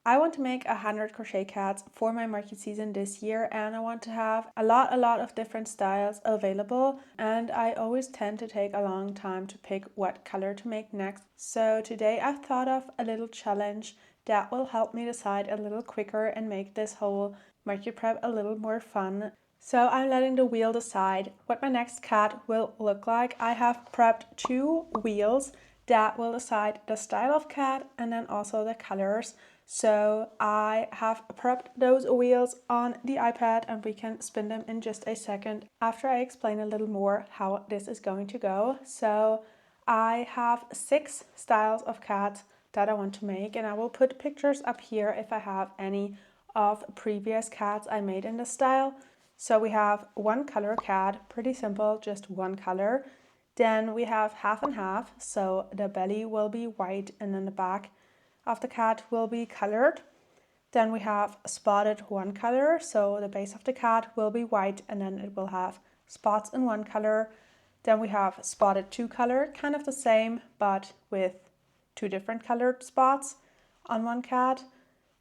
I want to make 100 crochet cats for my market season this year, and I want to have a lot of different styles available, and I always tend to take a long time to pick what color to make next. So today I've thought of a little challenge that will help me decide a little quicker and make this whole market prep a little more fun. So I'm letting the wheel decide what my next cat will look like. I have prepped 2 wheels that will decide the style of cat and then also the colors. So I have prepped those wheels on the iPad and we can spin them in just a second after I explain a little more how this is going to go. So I have 6 styles of cats that I want to make, and I will put pictures up here if I have any of previous cats I made in this style. So we have 1 color cat, pretty simple, just 1 color. Then we have half and half, so the belly will be white and then the back of the cat will be colored. Then we have spotted 1 color, so the base of the cat will be white and then it will have spots in 1 color. Then we have spotted 2 color, kind of the same but with 2 different colored spots on 1 cat.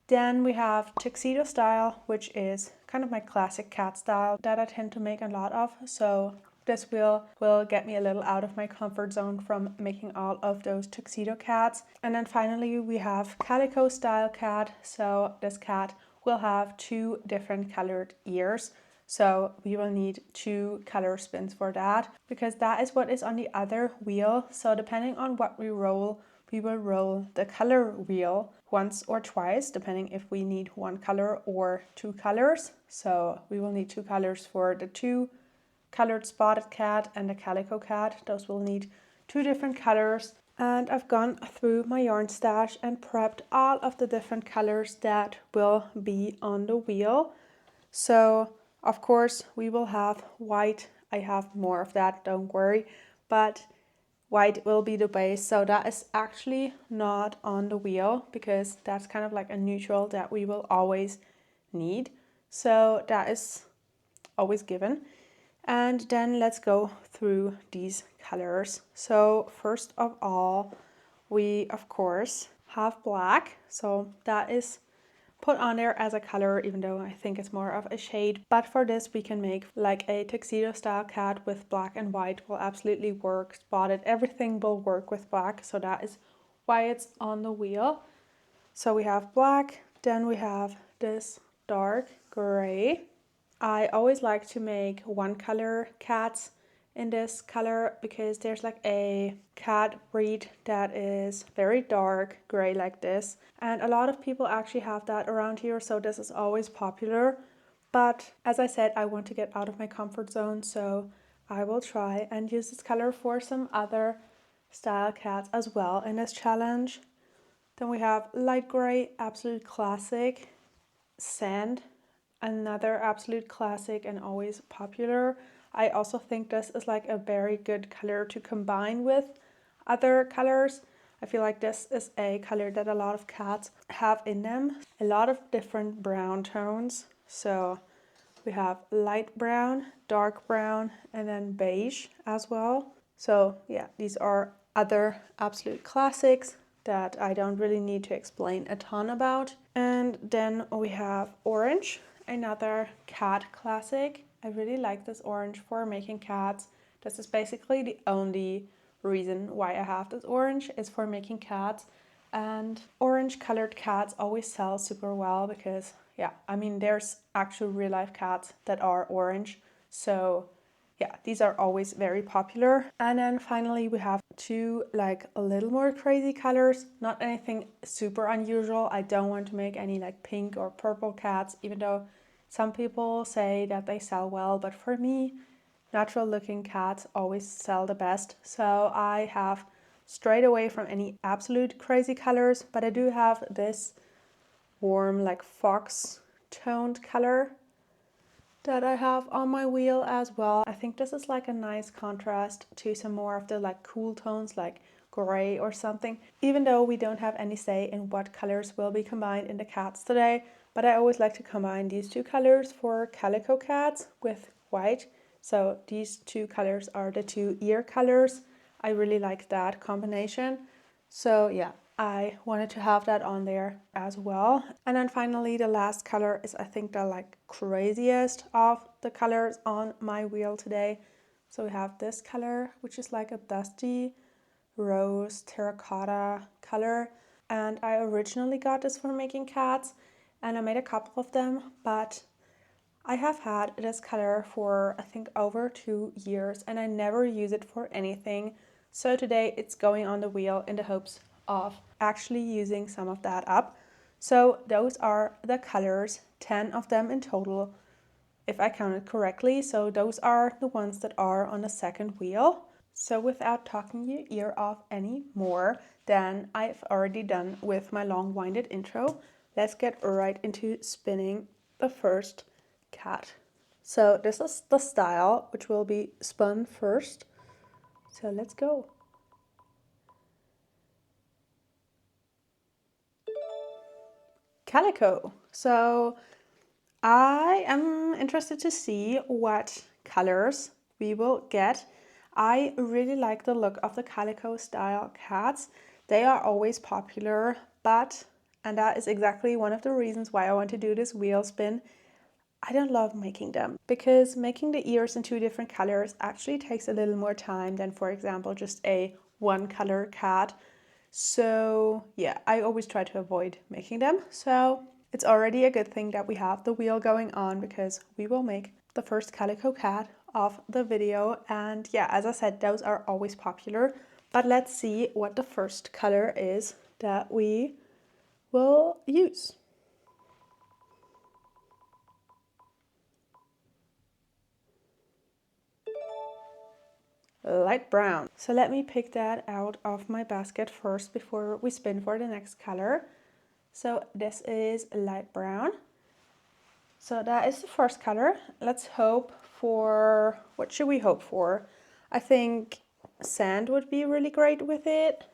Then we have tuxedo style, which is kind of my classic cat style that I tend to make a lot of. So this will get me a little out of my comfort zone from making all of those tuxedo cats. And then finally we have calico style cat. So this cat will have 2 different colored ears. So we will need 2 color spins for that, because that is what is on the other wheel. So depending on what we roll, we will roll the color wheel once or twice, depending if we need 1 color or 2 colors. So we will need 2 colors for the 2 colored spotted cat and the calico cat. Those will need 2 different colors. And I've gone through my yarn stash and prepped all of the different colors that will be on the wheel. So of course we will have white. I have more of that, don't worry, but white will be the base. So that is actually not on the wheel because that's kind of like a neutral that we will always need. So that is always given. And then let's go through these colors. So first of all, we of course have black. So that is put on there as a color, even though I think it's more of a shade. But for this we can make like a tuxedo style cat with black and white will absolutely work. Spotted, everything will work with black. So that is why it's on the wheel. So we have black, then we have this dark gray. I always like to make 1 color cats in this color because there's like a cat breed that is very dark gray like this, and a lot of people actually have that around here, so this is always popular. But as I said, I want to get out of my comfort zone, so I will try and use this color for some other style cats as well in this challenge. Then we have light gray, absolute classic. Sand, another absolute classic and always popular. I also think this is like a very good color to combine with other colors. I feel like this is a color that a lot of cats have in them. A lot of different brown tones. So we have light brown, dark brown, and then beige as well. So yeah, these are other absolute classics that I don't really need to explain a ton about. And then we have orange, another cat classic. I really like this orange for making cats. This is basically the only reason why I have this orange, is for making cats. And orange colored cats always sell super well because, yeah, I mean, there's actual real life cats that are orange. So yeah, these are always very popular. And then finally we have 2 like a little more crazy colors, not anything super unusual. I don't want to make any like pink or purple cats, even though some people say that they sell well, but for me, natural looking cats always sell the best. So I have strayed away from any absolute crazy colors, but I do have this warm like fox toned color that I have on my wheel as well. I think this is like a nice contrast to some more of the like cool tones like gray or something, even though we don't have any say in what colors will be combined in the cats today. But I always like to combine these 2 colors for calico cats with white. So these 2 colors are the 2 ear colors. I really like that combination. So yeah, I wanted to have that on there as well. And then finally the last color is I think the like craziest of the colors on my wheel today. So we have this color, which is like a dusty rose terracotta color. And I originally got this for making cats and I made a couple of them, but I have had this color for I think over 2 years and I never use it for anything. So today it's going on the wheel in the hopes of actually using some of that up. So those are the colors, 10 of them in total, if I counted correctly. So those are the ones that are on the second wheel. So without talking your ear off any more than I've already done with my long-winded intro, let's get right into spinning the first cat. So this is the style which will be spun first. So let's go. Calico. So I am interested to see what colors we will get. I really like the look of the calico style cats. They are always popular, and that is exactly one of the reasons why I want to do this wheel spin, I don't love making them because making the ears in 2 different colors actually takes a little more time than, for example, just a one color cat. So yeah, I always try to avoid making them. So it's already a good thing that we have the wheel going on because we will make the first calico cat of the video. And yeah, as I said, those are always popular. But let's see what the first color is that we will use. Light brown. So let me pick that out of my basket first before we spin for the next color. So this is light brown. So that is the first color. Let's hope for, what should we hope for? I think sand would be really great with it.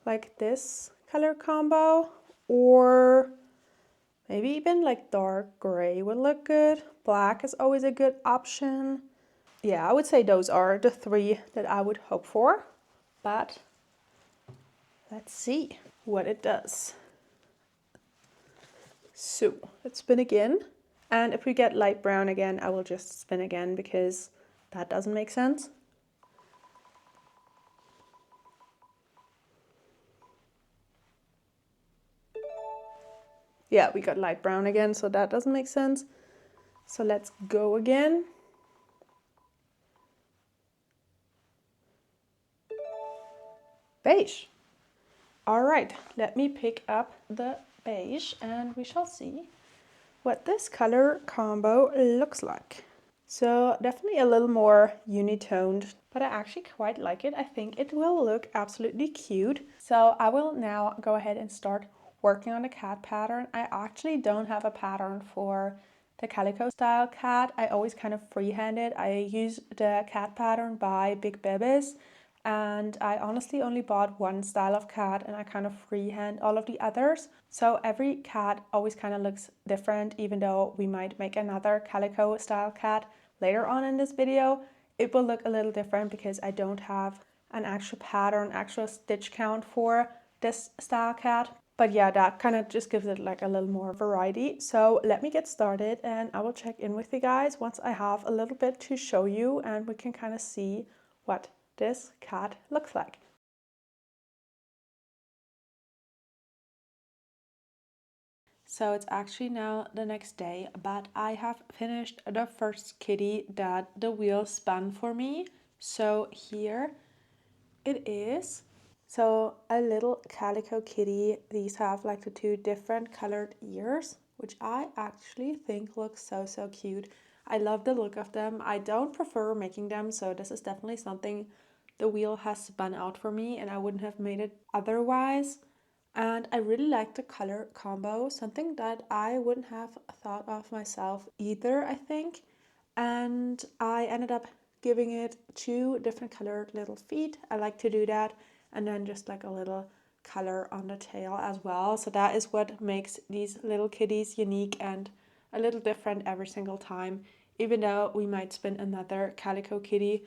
Like this color combo, or maybe even like dark gray would look good. Black is always a good option. Yeah, I would say those are the 3 that I would hope for, but let's see what it does. So let's spin again. And if we get light brown again, I will just spin again because that doesn't make sense. Yeah, we got light brown again, so that doesn't make sense. So let's go again. Beige. All right, let me pick up the beige and we shall see what this color combo looks like. So definitely a little more unitoned, but I actually quite like it. I think it will look absolutely cute. So I will now go ahead and start working on the cat pattern. I actually don't have a pattern for the calico style cat. I always kind of freehand it. I use the cat pattern by Big Babies, and I honestly only bought one style of cat and I kind of freehand all of the others. So every cat always kind of looks different, even though we might make another calico style cat later on in this video. It will look a little different because I don't have an actual pattern, actual stitch count for this style cat. But yeah, that kind of just gives it like a little more variety. So let me get started and I will check in with you guys once I have a little bit to show you and we can kind of see what this cat looks like. So it's actually now the next day, but I have finished the first kitty that the wheel spun for me. So here it is. So a little calico kitty. These have like the 2 different colored ears, which I actually think looks so cute. I love the look of them. I don't prefer making them, so this is definitely something the wheel has spun out for me and I wouldn't have made it otherwise. And I really like the color combo, something that I wouldn't have thought of myself either, I think. And I ended up giving it 2 different colored little feet. I like to do that. And then just like a little color on the tail as well. So that is what makes these little kitties unique and a little different every single time. Even though we might spin another calico kitty,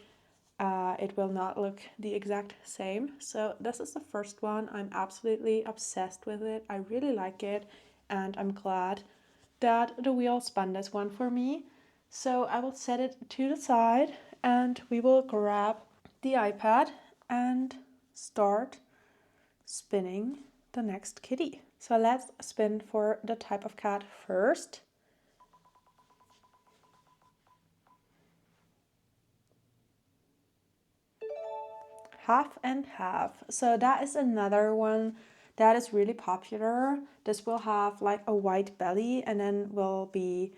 it will not look the exact same. So this is the first one. I'm absolutely obsessed with it. I really like it, and I'm glad that the wheel spun this one for me. So I will set it to the side and we will grab the iPad and start spinning the next kitty. So let's spin for the type of cat first. Half and half. So that is another one that is really popular. This will have like a white belly and then will be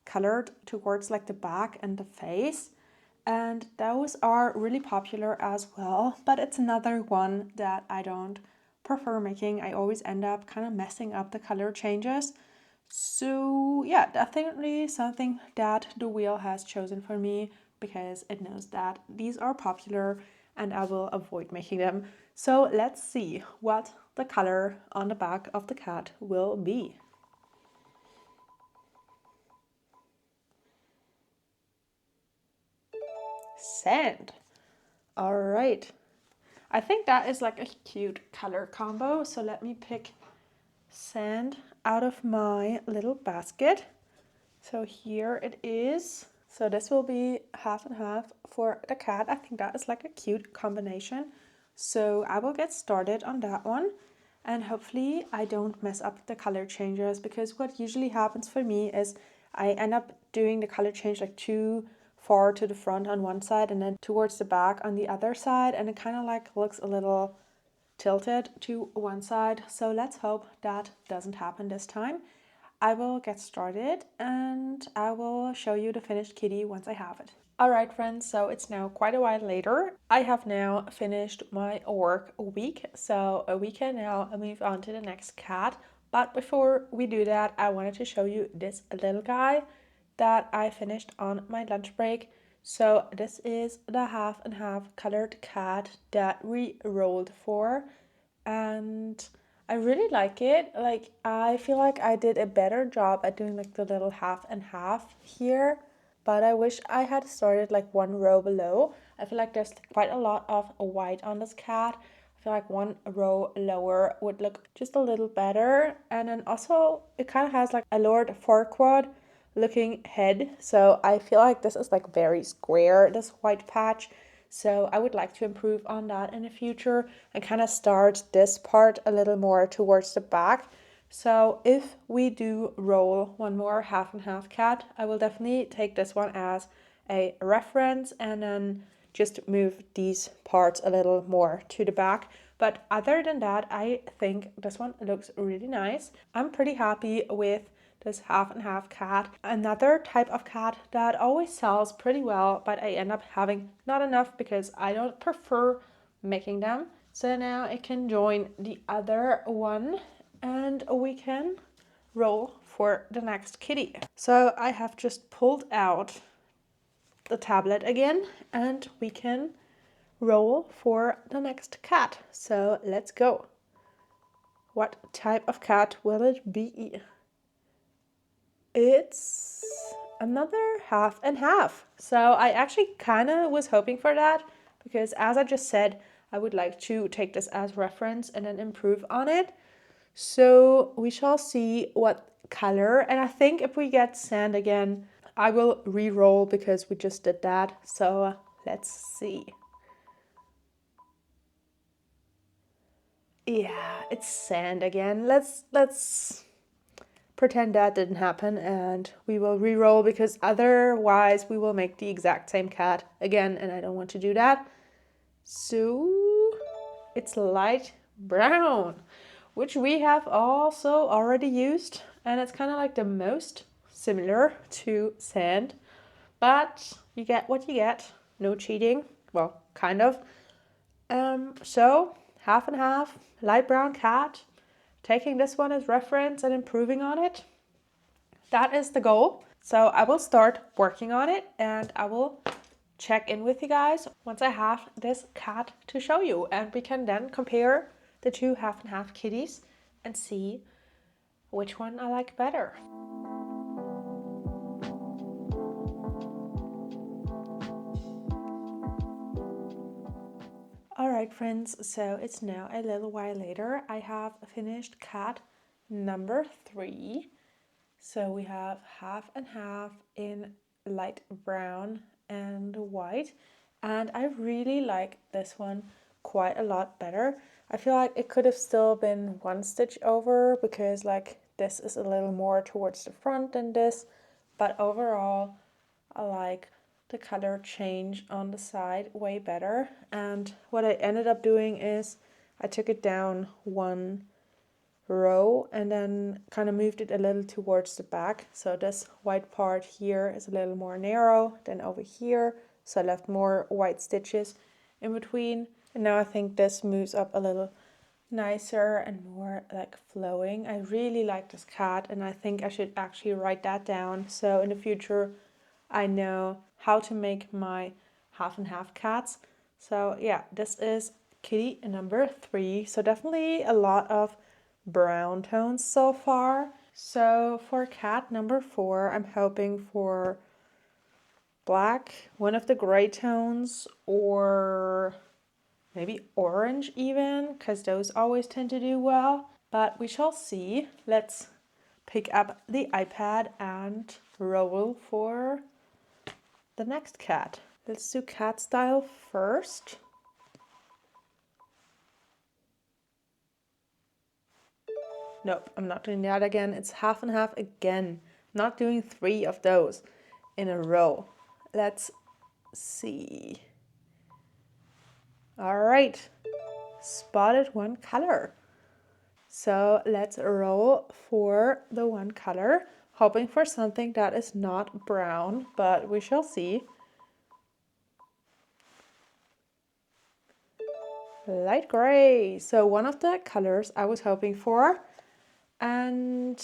colored towards like the back and the face. And those are really popular as well, but it's another one that I don't prefer making. I always end up kind of messing up the color changes. So yeah, definitely something that the wheel has chosen for me because it knows that these are popular and I will avoid making them. So let's see what the color on the back of the cat will be. Sand. All right. I think that is like a cute color combo. So let me pick sand out of my little basket. So here it is. So this will be half and half for the cat. I think that is like a cute combination. So I will get started on that one. And hopefully I don't mess up the color changes, because what usually happens for me is I end up doing the color change like too far to the front on one side and then towards the back on the other side, and it kind of like looks a little tilted to one side. So let's hope that doesn't happen this time. I will get started and I will show you the finished kitty once I have it. Alright friends, so it's now quite a while later. I have now finished my work week, so we can now move on to the next cat. But before we do that, I wanted to show you this little guy that I finished on my lunch break. So this is the half and half colored cat that we rolled for, and I really like it. Like, I feel like I did a better job at doing like the little half and half here, but I wish I had started like one row below. I feel like there's quite a lot of white on this cat. I feel like one row lower would look just a little better. And then also it kind of has like a lowered forequad looking head. So I feel like this is like very square, this white patch. So I would like to improve on that in the future and kind of start this part a little more towards the back. So if we do roll one more half and half cat, I will definitely take this one as a reference and then just move these parts a little more to the back. But other than that, I think this one looks really nice. I'm pretty happy with this half and half cat. Another type of cat that always sells pretty well, but I end up having not enough because I don't prefer making them. So now it can join the other one and we can roll for the next kitty. So I have just pulled out the tablet again and we can roll for the next cat. So let's go. What type of cat will it be? It's another half and half. So I actually kind of was hoping for that because, as I just said, I would like to take this as reference and then improve on it. So we shall see what color, and I think if we get sand again, I will re-roll because we just did that. So let's see. Yeah, it's sand again. Let's pretend that didn't happen and we will re-roll because otherwise we will make the exact same cat again and I don't want to do that. So it's light brown, which we have also already used, and it's kind of like the most similar to sand, but you get what you get. No cheating. Well, kind of. So half and half, light brown cat, taking this one as reference and improving on it. That is the goal. So I will start working on it and I will check in with you guys once I have this cat to show you, and we can then compare the two half and half kitties and see which one I like better. Alright friends, so it's now a little while later. I have finished cat number 3. So we have half and half in light brown and white. And I really like this one quite a lot better. I feel like it could have still been one stitch over because like this is a little more towards the front than this. But overall, I like the color change on the side way better. And what I ended up doing is I took it down one row and then kind of moved it a little towards the back. So this white part here is a little more narrow than over here. So I left more white stitches in between. And now I think this moves up a little nicer and more like flowing. I really like this cat and I think I should actually write that down. So in the future I know how to make my half and half cats. So yeah, this is kitty number 3. So definitely a lot of brown tones so far. So for cat number 4, I'm hoping for black, one of the gray tones, or maybe orange even, because those always tend to do well. But we shall see. Let's pick up the iPad and roll for the next cat. Let's do cat style first. Nope, I'm not doing that again. It's half and half again. Not doing 3 of those in a row. Let's see. All right, spotted one color. So let's roll for the one color, hoping for something that is not brown, but we shall see. Light gray. So one of the colors I was hoping for. And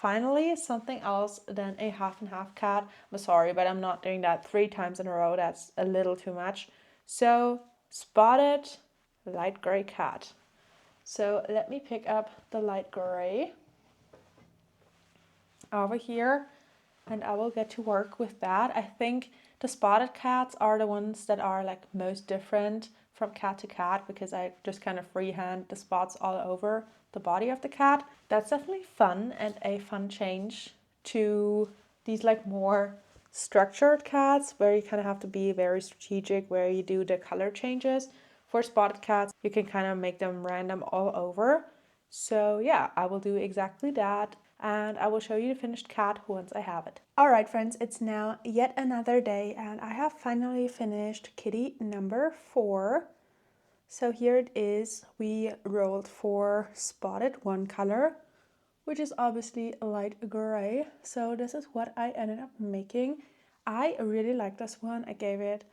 finally, something else than a half and half cat. I'm sorry, but I'm not doing that 3 times in a row. That's a little too much. So spotted light gray cat. So let me pick up the light gray over here and I will get to work with that. I think the spotted cats are the ones that are like most different from cat to cat because I just kind of freehand the spots all over the body of the cat. That's definitely fun and a fun change to these like more structured cats where you kind of have to be very strategic where you do the color changes. For spotted cats, you can kind of make them random all over. So yeah, I will do exactly that and I will show you the finished cat once I have it. Alright friends, it's now yet another day and I have finally finished kitty number 4. So here it is. We rolled for spotted one color, which is obviously a light gray. So this is what I ended up making. I really like this one. I gave it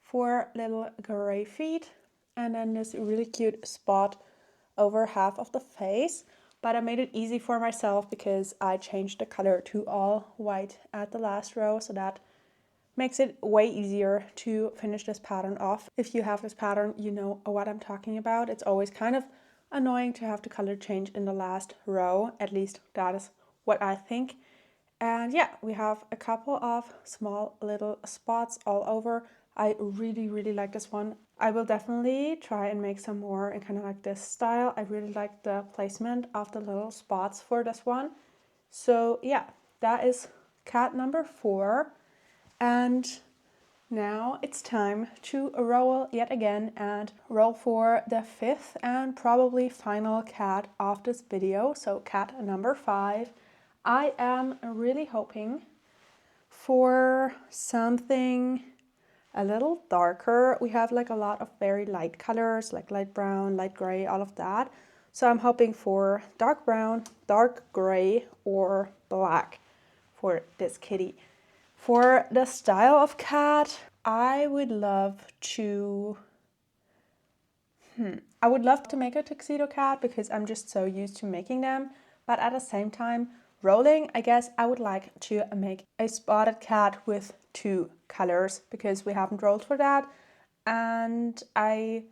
4 little gray feet and then this really cute spot over half of the face. But I made it easy for myself because I changed the color to all white at the last row, so that makes it way easier to finish this pattern off. If you have this pattern, you know what I'm talking about. It's always kind of annoying to have the color change in the last row. At least that is what I think. And yeah, we have a couple of small little spots all over. I really like this one. I will definitely try and make some more in kind of like this style. I really like the placement of the little spots for this one. So yeah, that is cat number 4. And now it's time to roll yet again and roll for the 5th and probably final cat of this video. So cat number 5. I am really hoping for something a little darker. We have like a lot of very light colors, like light brown, light gray, all of that. So I'm hoping for dark brown, dark gray, or black for this kitty. For the style of cat, I would love to make a tuxedo cat because I'm just so used to making them. But at the same time, rolling, I guess I would like to make a spotted cat with 2 colors because we haven't rolled for that. And I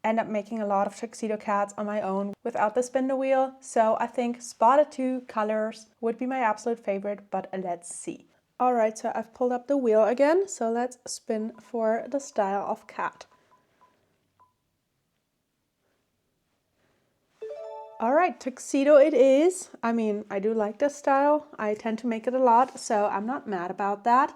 end up making a lot of tuxedo cats on my own without the spindle wheel. So I think spotted 2 colors would be my absolute favorite, but let's see. Alright, so I've pulled up the wheel again. So let's spin for the style of cat. All right, tuxedo it is. I mean, I do like this style. I tend to make it a lot, so I'm not mad about that.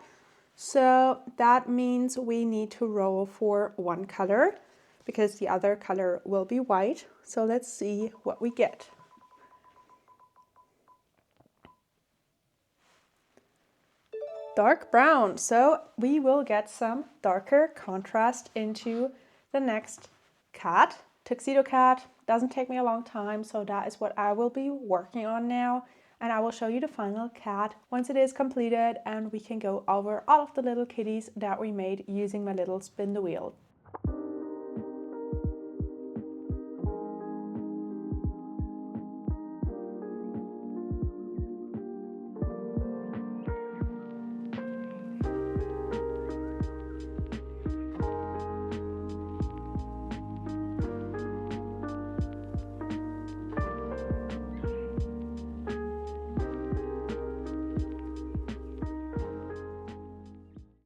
So that means we need to roll for one color because the other color will be white. So let's see what we get. Dark brown. So we will get some darker contrast into the next cat. Tuxedo cat doesn't take me a long time, so that is what I will be working on now. And I will show you the final cat once it is completed, and we can go over all of the little kitties that we made using my little spin the wheel.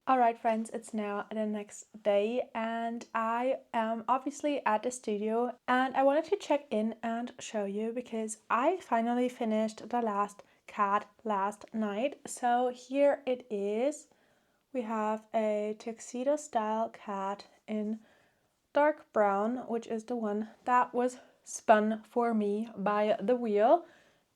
Alright friends, it's now the next day and I am obviously at the studio, and I wanted to check in and show you because I finally finished the last cat last night. So here it is. We have a tuxedo style cat in dark brown, which is the one that was spun for me by the wheel.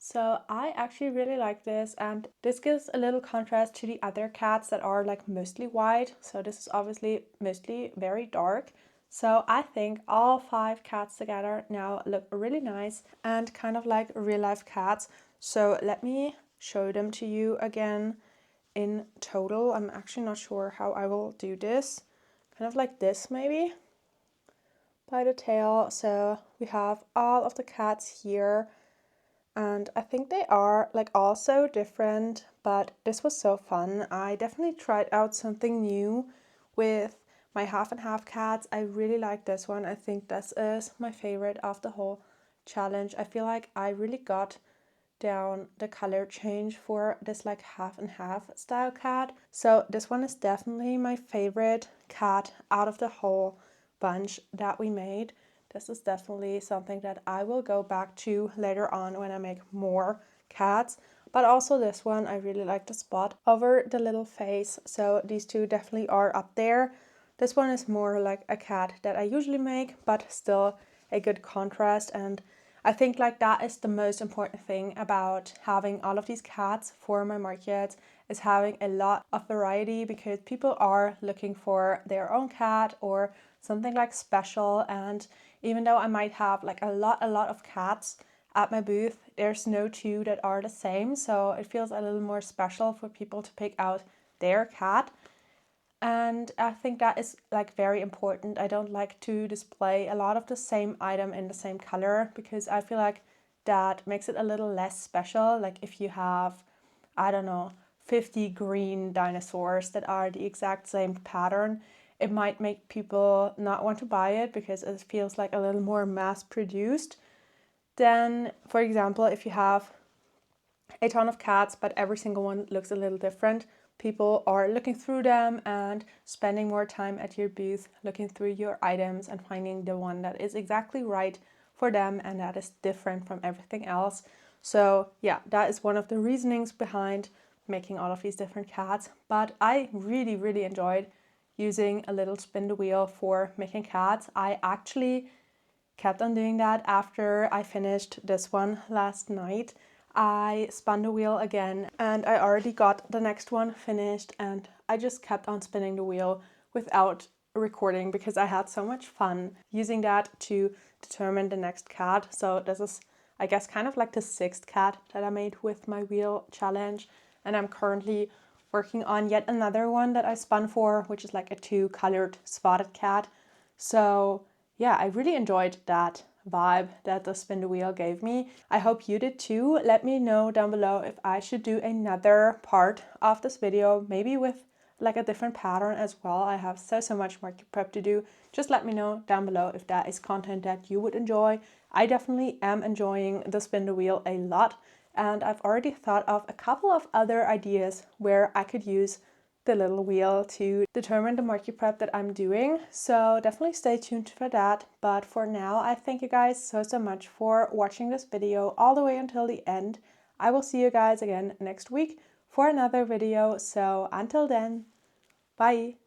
So I actually really like this, and this gives a little contrast to the other cats that are like mostly white. So this is obviously mostly very dark. So I think all 5 cats together now look really nice and kind of like real life cats. So let me show them to you again in total. I'm actually not sure how I will do this. Kind of like this maybe by the tail. So we have all of the cats here. And I think they are like all so different, but this was so fun. I definitely tried out something new with my half and half cats. I really like this one. I think this is my favorite of the whole challenge. I feel like I really got down the color change for this like half and half style cat. So this one is definitely my favorite cat out of the whole bunch that we made. This is definitely something that I will go back to later on when I make more cats. But also this one, I really like the spot over the little face. So these two definitely are up there. This one is more like a cat that I usually make, but still a good contrast. And I think like that is the most important thing about having all of these cats for my market, is having a lot of variety, because people are looking for their own cat or something like special. And even though I might have like a lot of cats at my booth, there's no 2 that are the same. So it feels a little more special for people to pick out their cat. And I think that is like very important. I don't like to display a lot of the same item in the same color, because I feel like that makes it a little less special. Like if you have, I don't know, 50 green dinosaurs that are the exact same pattern, it might make people not want to buy it because it feels like a little more mass produced. Then, for example, if you have a ton of cats but every single one looks a little different, people are looking through them and spending more time at your booth looking through your items and finding the one that is exactly right for them and that is different from everything else. So yeah, that is one of the reasonings behind making all of these different cats. But I really enjoyed using a little spin the wheel for making cats. I actually kept on doing that after I finished this one last night. I spun the wheel again and I already got the next one finished, and I just kept on spinning the wheel without recording because I had so much fun using that to determine the next cat. So this is, I guess, kind of like the 6th cat that I made with my wheel challenge, and I'm currently working on yet another one that I spun for, which is like a 2-colored spotted cat. So yeah, I really enjoyed that vibe that the spin the wheel gave me. I hope you did too. Let me know down below if I should do another part of this video, maybe with like a different pattern as well. I have so much market prep to do. Just let me know down below if that is content that you would enjoy. I definitely am enjoying the spin the wheel a lot, and I've already thought of a couple of other ideas where I could use the little wheel to determine the marker prep that I'm doing. So definitely stay tuned for that. But for now, I thank you guys so much for watching this video all the way until the end. I will see you guys again next week for another video. So until then, bye.